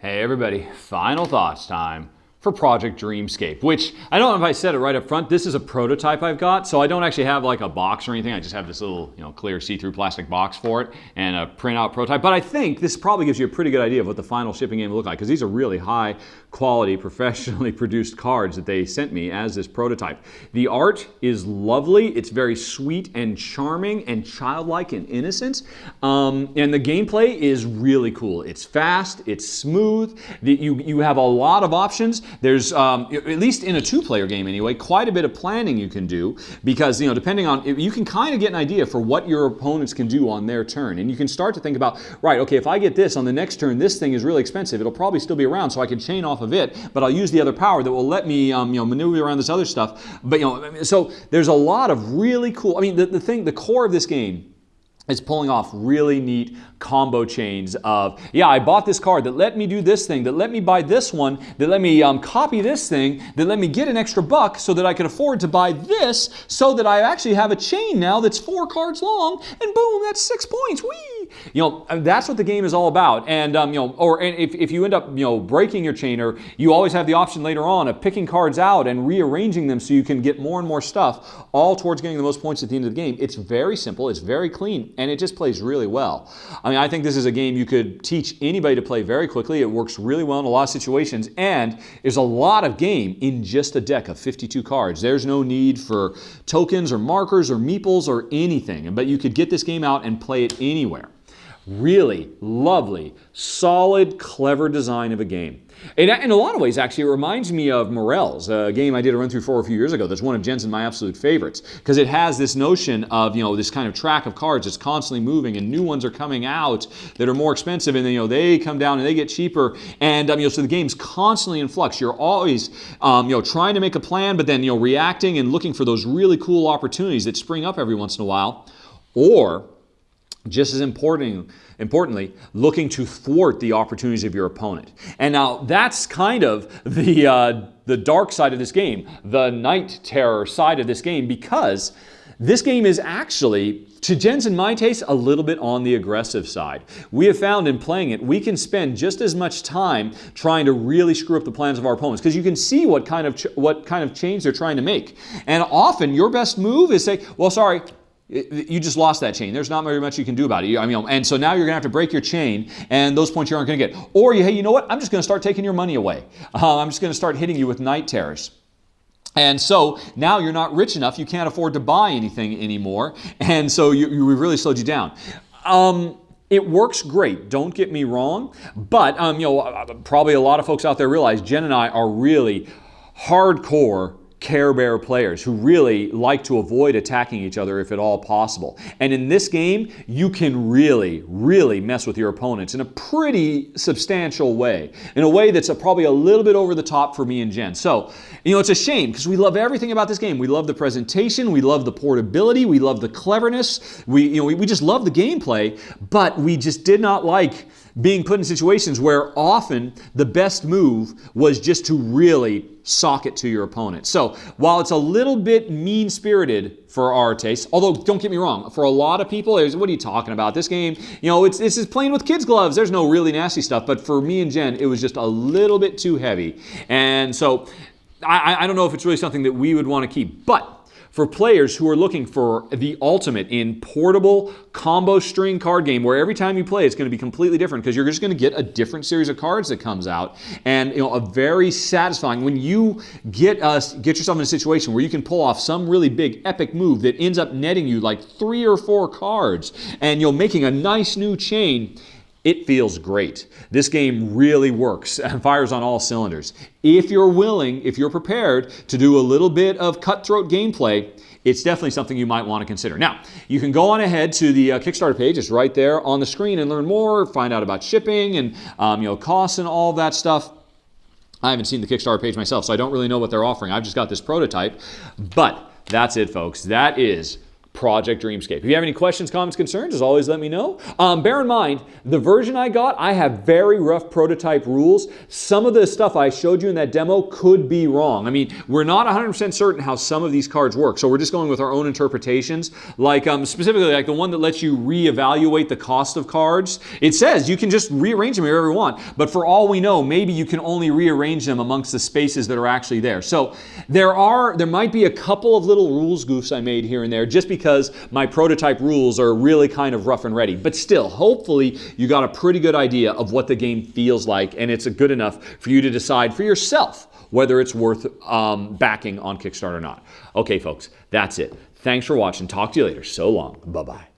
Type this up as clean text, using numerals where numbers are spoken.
Hey everybody, final thoughts time for Project Dreamscape, which I don't know if I said it right up front, this is a prototype I've got, so I don't actually have like a box or anything. I just have this little, clear see-through plastic box for it and a printout prototype. But I think this probably gives you a pretty good idea of what the final shipping game will look like, because these are really high quality, professionally produced cards that they sent me as this prototype. The art is lovely. It's very sweet and charming and childlike and innocent. And the gameplay is really cool. It's fast, it's smooth, you have a lot of options. There's, at least in a two-player game anyway, quite a bit of planning you can do, because depending on, you can kind of get an idea for what your opponents can do on their turn. And you can start to think about, right, okay, if I get this on the next turn, this thing is really expensive. It'll probably still be around, so I can chain off of it, but I'll use the other power that will let me maneuver around this other stuff. But so there's a lot of really cool, the core of this game is pulling off really neat combo chains of, yeah, I bought this card that let me do this thing, that let me buy this one, that let me copy this thing, that let me get an extra buck so that I can afford to buy this, so that I actually have a chain now that's 4 cards long, and boom, that's 6 points. Whee! That's what the game is all about. And if you end up breaking your chainer, you always have the option later on of picking cards out and rearranging them so you can get more and more stuff, all towards getting the most points at the end of the game. It's very simple, it's very clean, and it just plays really well. I think this is a game you could teach anybody to play very quickly. It works really well in a lot of situations, and there's a lot of game in just a deck of 52 cards. There's no need for tokens or markers or meeples or anything, but you could get this game out and play it anywhere. Really lovely, solid, clever design of a game. In a lot of ways, actually, it reminds me of Morels, a game I did a run-through for a few years ago. That's one of Jen's and my absolute favorites, because it has this notion of, this kind of track of cards that's constantly moving, and new ones are coming out that are more expensive, and then, they come down and they get cheaper, and, so the game's constantly in flux. You're always, trying to make a plan, but then, reacting and looking for those really cool opportunities that spring up every once in a while, or just as importantly, looking to thwart the opportunities of your opponent. And now that's kind of the dark side of this game, the night terror side of this game, because this game is actually, to Jen's and my taste, a little bit on the aggressive side. We have found in playing it, we can spend just as much time trying to really screw up the plans of our opponents, because you can see what kind of change they're trying to make. And often your best move is say, well, sorry, you just lost that chain. There's not very much you can do about it. And so now you're going to have to break your chain, and those points you aren't going to get. Or, hey, you know what? I'm just going to start taking your money away. I'm just going to start hitting you with night terrors. And so now you're not rich enough. You can't afford to buy anything anymore. And so we've really slowed you down. It works great, don't get me wrong. But, probably a lot of folks out there realize Jen and I are really hardcore Care Bear players who really like to avoid attacking each other if at all possible. And in this game, you can really, really mess with your opponents in a pretty substantial way. In a way that's probably a little bit over the top for me and Jen. So, it's a shame, because we love everything about this game. We love the presentation, we love the portability, we love the cleverness, we just love the gameplay, but we just did not like being put in situations where often the best move was just to really sock it to your opponent. So while it's a little bit mean-spirited for our taste, although don't get me wrong, for a lot of people, what are you talking about? This game, this is playing with kids' gloves. There's no really nasty stuff. But for me and Jen, it was just a little bit too heavy. And so I don't know if it's really something that we would want to keep. But for players who are looking for the ultimate in portable combo string card game, where every time you play it's going to be completely different, because you're just going to get a different series of cards that comes out, and a very satisfying, when you get yourself in a situation where you can pull off some really big epic move that ends up netting you like 3 or 4 cards, and making a nice new chain. It feels great. This game really works and fires on all cylinders. If you're willing, if you're prepared to do a little bit of cutthroat gameplay, it's definitely something you might want to consider. Now, you can go on ahead to the Kickstarter page. It's right there on the screen, and learn more, find out about shipping and costs and all that stuff. I haven't seen the Kickstarter page myself, so I don't really know what they're offering. I've just got this prototype. But that's it, folks. That is Project Dreamscape. If you have any questions, comments, concerns, as always, let me know. Bear in mind, the version I got, I have very rough prototype rules. Some of the stuff I showed you in that demo could be wrong. I mean, we're not 100% certain how some of these cards work, so we're just going with our own interpretations. Like specifically, like the one that lets you reevaluate the cost of cards. It says you can just rearrange them however you want, but for all we know, maybe you can only rearrange them amongst the spaces that are actually there. So there might be a couple of little rules goofs I made here and there, just because my prototype rules are really kind of rough and ready. But still, hopefully you got a pretty good idea of what the game feels like, and it's good enough for you to decide for yourself whether it's worth backing on Kickstarter or not. Okay, folks, that's it. Thanks for watching. Talk to you later. So long. Bye-bye.